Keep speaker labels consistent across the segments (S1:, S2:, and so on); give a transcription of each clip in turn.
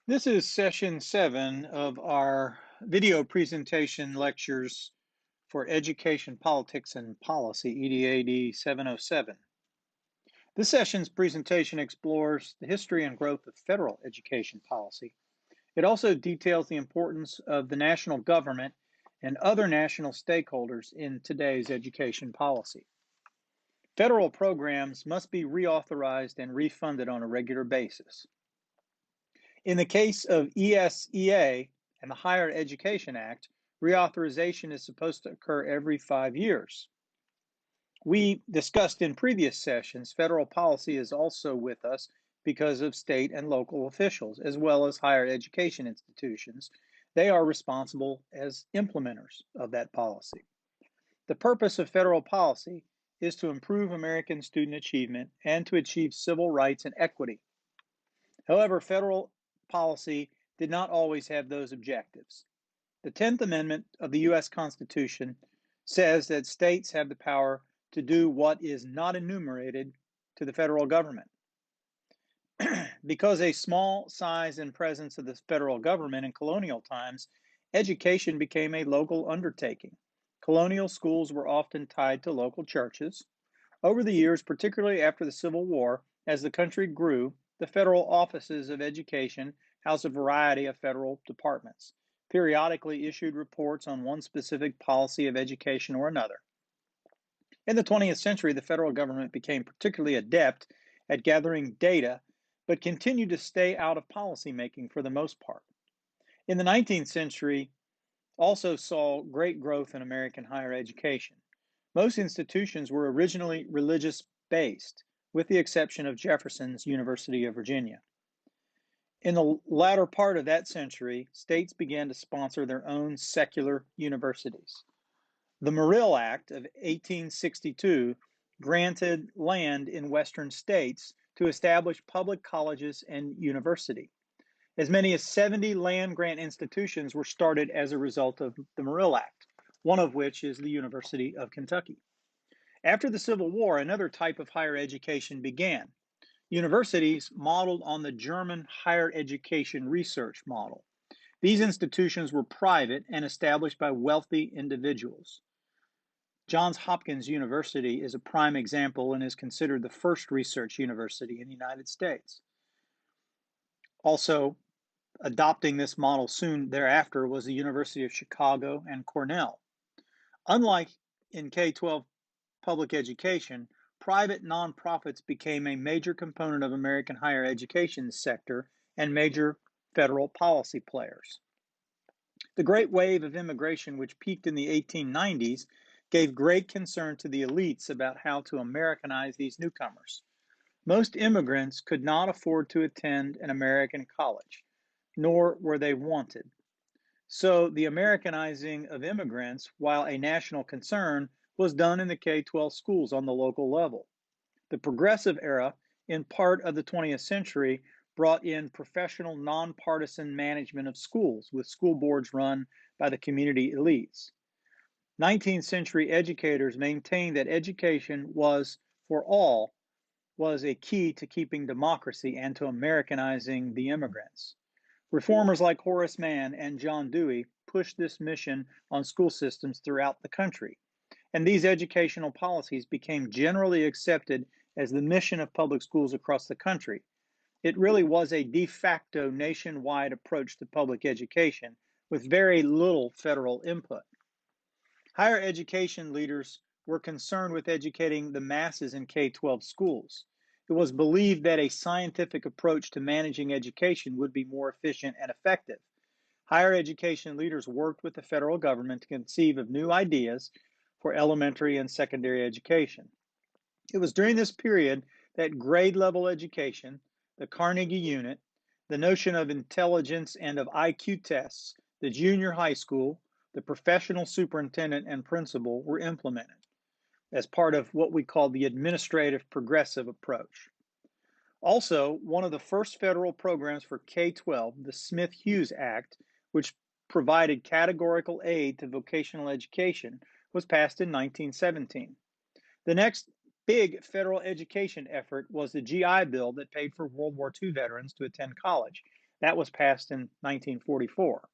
S1: This is session 7 of our video presentation lectures for Education, Politics, and Policy, EDAD 707. This session's presentation explores the history and growth of federal education policy. It also details the importance of the national government and other national stakeholders in today's education policy. Federal programs must be reauthorized and refunded on a regular basis. In the case of ESEA and the Higher Education Act, reauthorization is supposed to occur every 5 years. We discussed in previous sessions, federal policy is also with us because of state and local officials, as well as higher education institutions. They are responsible as implementers of that policy. The purpose of federal policy is to improve American student achievement and to achieve civil rights and equity. However, federal policy did not always have those objectives. The 10th Amendment of the U.S. Constitution says that states have the power to do what is not enumerated to the federal government. Because a small size and presence of the federal government in colonial times, education became a local undertaking. Colonial schools were often tied to local churches. Over the years, particularly after the Civil War, as the country grew, the federal offices of education housed a variety of federal departments, periodically issued reports on one specific policy of education or another. In the 20th century, the federal government became particularly adept at gathering data, but continued to stay out of policymaking for the most part. In the 19th century, also saw great growth in American higher education. Most institutions were originally religious based, with the exception of Jefferson's University of Virginia. In the latter part of that century, states began to sponsor their own secular universities. The Morrill Act of 1862 granted land in Western states to establish public colleges and university. As many as 70 land grant institutions were started as a result of the Morrill Act, one of which is the University of Kentucky. After the Civil War, another type of higher education began. Universities modeled on the German higher education research model. These institutions were private and established by wealthy individuals. Johns Hopkins University is a prime example and is considered the first research university in the United States. Also, adopting this model soon thereafter was the University of Chicago and Cornell. Unlike in K-12 public education, private nonprofits became a major component of American higher education sector and major federal policy players. The great wave of immigration, which peaked in the 1890s, gave great concern to the elites about how to Americanize these newcomers. Most immigrants could not afford to attend an American college, nor were they wanted. So the Americanizing of immigrants, while a national concern, was done in the K-12 schools on the local level. The progressive era, in part of the 20th century, brought in professional nonpartisan management of schools, with school boards run by the community elites. 19th century educators maintained that education was for all was a key to keeping democracy and to Americanizing the immigrants. Reformers like Horace Mann and John Dewey pushed this mission on school systems throughout the country, and these educational policies became generally accepted as the mission of public schools across the country. It really was a de facto nationwide approach to public education with very little federal input. Higher education leaders were concerned with educating the masses in K-12 schools. It was believed that a scientific approach to managing education would be more efficient and effective. Higher education leaders worked with the federal government to conceive of new ideas for elementary and secondary education. It was during this period that grade level education, the Carnegie Unit, the notion of intelligence and of IQ tests, the junior high school, the professional superintendent and principal were implemented as part of what we call the administrative progressive approach. Also, one of the first federal programs for K-12, the Smith-Hughes Act, which provided categorical aid to vocational education, was passed in 1917. The next big federal education effort was the GI Bill that paid for World War II veterans to attend college. That was passed in 1944.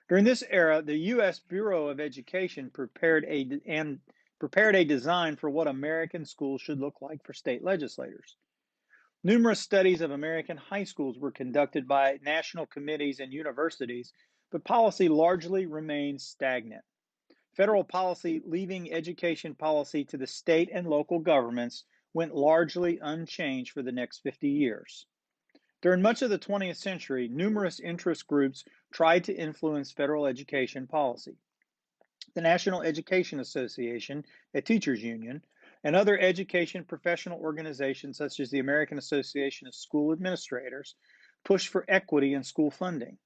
S1: During this era, the U.S. Bureau of Education prepared a design for what American schools should look like for state legislators. Numerous studies of American high schools were conducted by national committees and universities, but policy largely remained stagnant. Federal policy, leaving education policy to the state and local governments, went largely unchanged for the next 50 years. During much of the 20th century, numerous interest groups tried to influence federal education policy. The National Education Association, a teachers union, and other education professional organizations such as the American Association of School Administrators pushed for equity in school funding.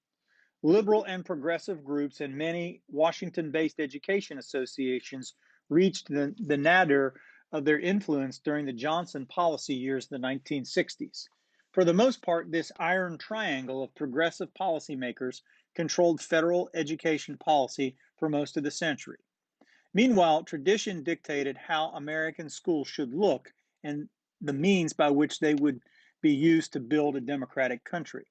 S1: Liberal and progressive groups and many Washington-based education associations reached the nadir of their influence during the Johnson policy years of the 1960s. For the most part, this iron triangle of progressive policymakers controlled federal education policy for most of the century. Meanwhile, tradition dictated how American schools should look and the means by which they would be used to build a democratic country.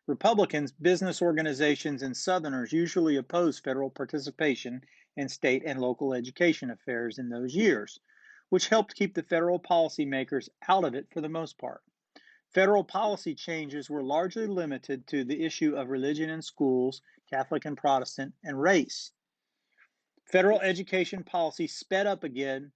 S1: Republicans, business organizations, and Southerners usually opposed federal participation in state and local education affairs in those years, which helped keep the federal policymakers out of it for the most part. Federal policy changes were largely limited to the issue of religion in schools, Catholic and Protestant, and race. Federal education policy sped up again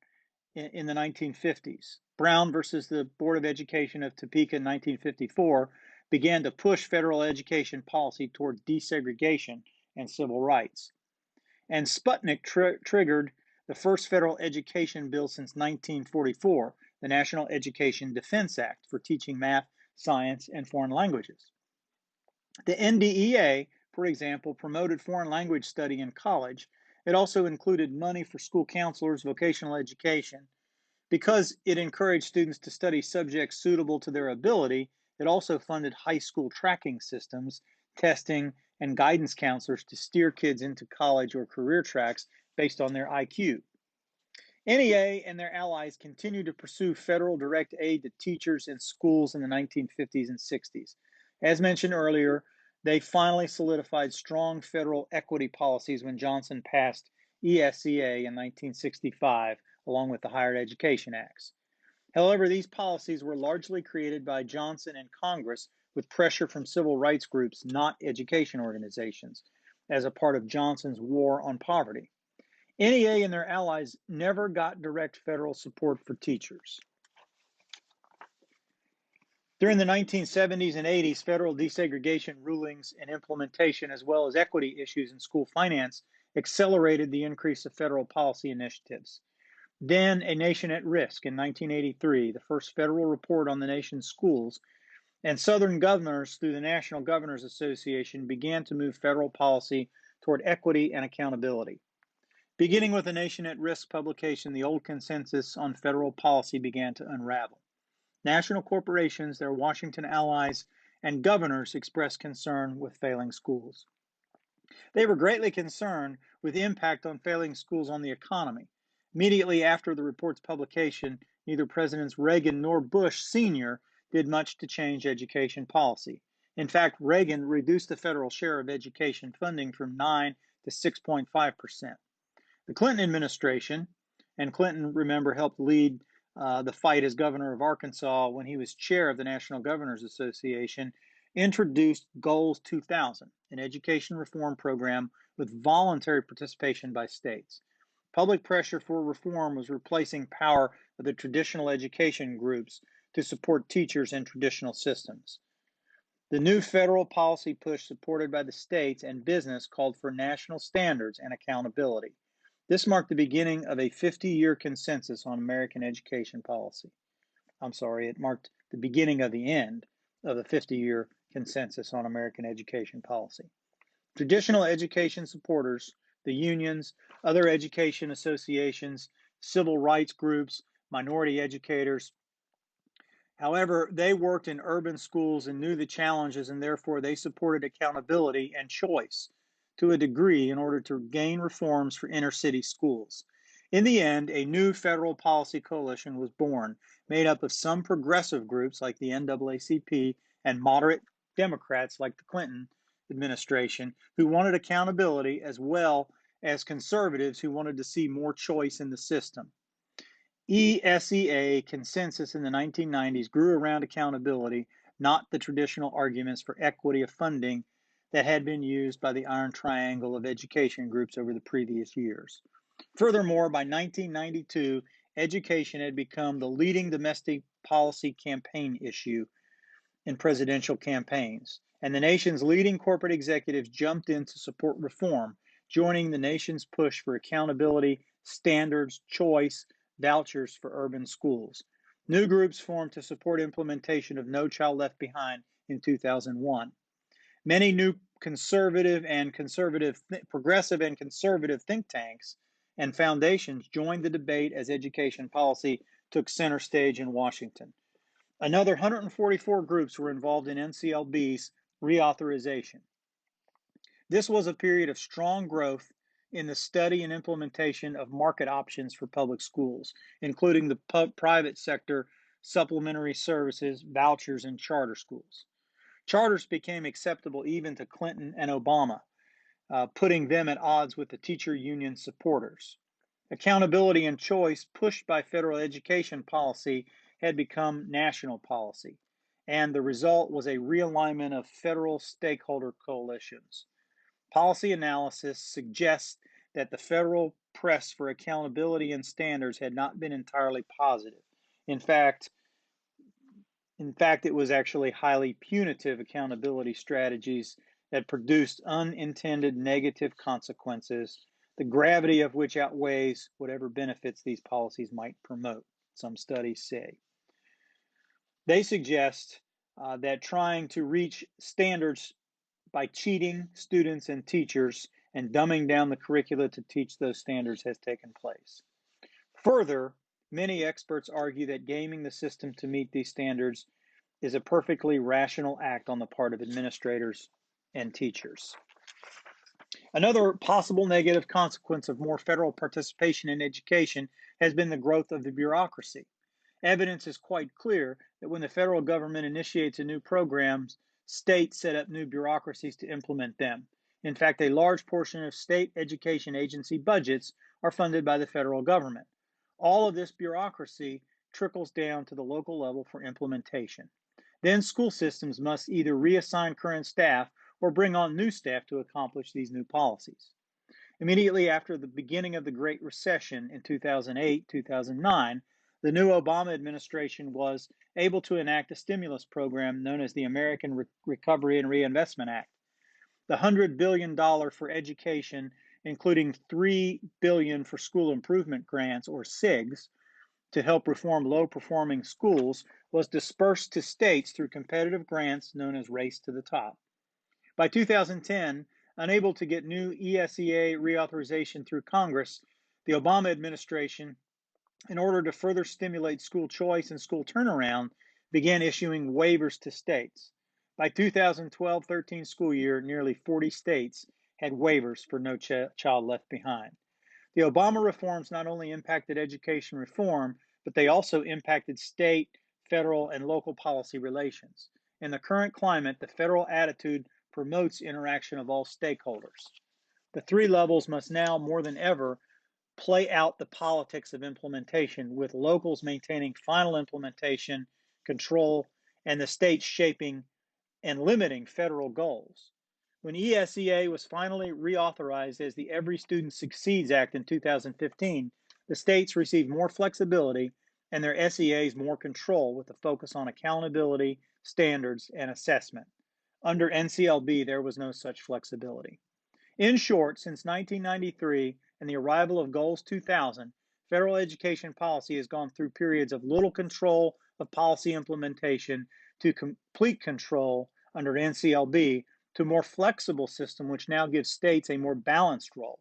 S1: in the 1950s. Brown versus the Board of Education of Topeka in 1954 began to push federal education policy toward desegregation and civil rights. And Sputnik triggered the first federal education bill since 1944, the National Education Defense Act for teaching math, science, and foreign languages. The NDEA, for example, promoted foreign language study in college. It also included money for school counselors, vocational education. Because it encouraged students to study subjects suitable to their ability, it also funded high school tracking systems, testing, and guidance counselors to steer kids into college or career tracks based on their IQ. NEA and their allies continued to pursue federal direct aid to teachers and schools in the 1950s and 60s. As mentioned earlier, they finally solidified strong federal equity policies when Johnson passed ESEA in 1965, along with the Higher Education Acts. However, these policies were largely created by Johnson and Congress with pressure from civil rights groups, not education organizations, as a part of Johnson's war on poverty. NEA and their allies never got direct federal support for teachers. During the 1970s and 80s, federal desegregation rulings and implementation, as well as equity issues in school finance, accelerated the increase of federal policy initiatives. Then, A Nation at Risk in 1983, the first federal report on the nation's schools, and Southern governors through the National Governors Association began to move federal policy toward equity and accountability. Beginning with A Nation at Risk publication, the old consensus on federal policy began to unravel. National corporations, their Washington allies, and governors expressed concern with failing schools. They were greatly concerned with the impact on failing schools on the economy. Immediately after the report's publication, neither Presidents Reagan nor Bush Sr. did much to change education policy. In fact, Reagan reduced the federal share of education funding from 9 to 6.5%. The Clinton administration, and Clinton, remember, helped lead the fight as governor of Arkansas when he was chair of the National Governors Association, introduced Goals 2000, an education reform program with voluntary participation by states. Public pressure for reform was replacing power of the traditional education groups to support teachers in traditional systems. The new federal policy push supported by the states and business called for national standards and accountability. This marked the beginning of a 50-year consensus on American education policy. It marked the beginning of the end of the 50-year consensus on American education policy. Traditional education supporters, the unions, other education associations, civil rights groups, minority educators, however, they worked in urban schools and knew the challenges, and therefore they supported accountability and choice to a degree in order to gain reforms for inner city schools. In the end, a new federal policy coalition was born, made up of some progressive groups like the NAACP and moderate Democrats like the Clinton administration who wanted accountability, as well as conservatives who wanted to see more choice in the system. ESEA consensus in the 1990s grew around accountability, not the traditional arguments for equity of funding that had been used by the Iron Triangle of education groups over the previous years. Furthermore, by 1992, education had become the leading domestic policy campaign issue in presidential campaigns, and the nation's leading corporate executives jumped in to support reform, joining the nation's push for accountability, standards, choice, vouchers for urban schools. New groups formed to support implementation of No Child Left Behind in 2001. Many new progressive and conservative think tanks and foundations joined the debate as education policy took center stage in Washington. Another 144 groups were involved in NCLB's reauthorization. This was a period of strong growth in the study and implementation of market options for public schools, including the private sector, supplementary services, vouchers, and charter schools. Charters became acceptable even to Clinton and Obama, putting them at odds with the teacher union supporters. Accountability and choice, pushed by federal education policy, had become national policy, and the result was a realignment of federal stakeholder coalitions. Policy analysis suggests that the federal press for accountability and standards had not been entirely positive. In fact, it was actually highly punitive accountability strategies that produced unintended negative consequences, the gravity of which outweighs whatever benefits these policies might promote, some studies say. They suggest that trying to reach standards by cheating students and teachers and dumbing down the curricula to teach those standards has taken place. Further, many experts argue that gaming the system to meet these standards is a perfectly rational act on the part of administrators and teachers. Another possible negative consequence of more federal participation in education has been the growth of the bureaucracy. Evidence is quite clear that when the federal government initiates a new program, states set up new bureaucracies to implement them. In fact, a large portion of state education agency budgets are funded by the federal government. All of this bureaucracy trickles down to the local level for implementation. Then school systems must either reassign current staff or bring on new staff to accomplish these new policies. Immediately after the beginning of the Great Recession in 2008-2009, the new Obama administration was able to enact a stimulus program known as the American Recovery and Reinvestment Act. The $100 billion for education, including $3 billion for school improvement grants, or SIGs, to help reform low-performing schools, was dispersed to states through competitive grants known as Race to the Top. By 2010, unable to get new ESEA reauthorization through Congress, the Obama administration, in order to further stimulate school choice and school turnaround, began issuing waivers to states. By 2012-13 school year, nearly 40 states had waivers for No Child Left Behind. The Obama reforms not only impacted education reform, but they also impacted state, federal, and local policy relations. In the current climate, the federal attitude promotes interaction of all stakeholders. The three levels must now, more than ever, play out the politics of implementation, with locals maintaining final implementation control and the states shaping and limiting federal goals. When ESEA was finally reauthorized as the Every Student Succeeds Act in 2015, the states received more flexibility and their SEAs more control, with a focus on accountability, standards, and assessment. Under NCLB, there was no such flexibility. In short, since 1993 and the arrival of Goals 2000, federal education policy has gone through periods of little control of policy implementation to complete control under NCLB, to a more flexible system which now gives states a more balanced role.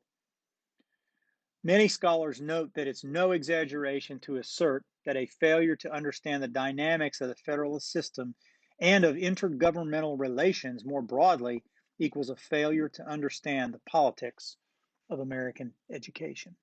S1: Many scholars note that it's no exaggeration to assert that a failure to understand the dynamics of the federalist system and of intergovernmental relations more broadly equals a failure to understand the politics of American education.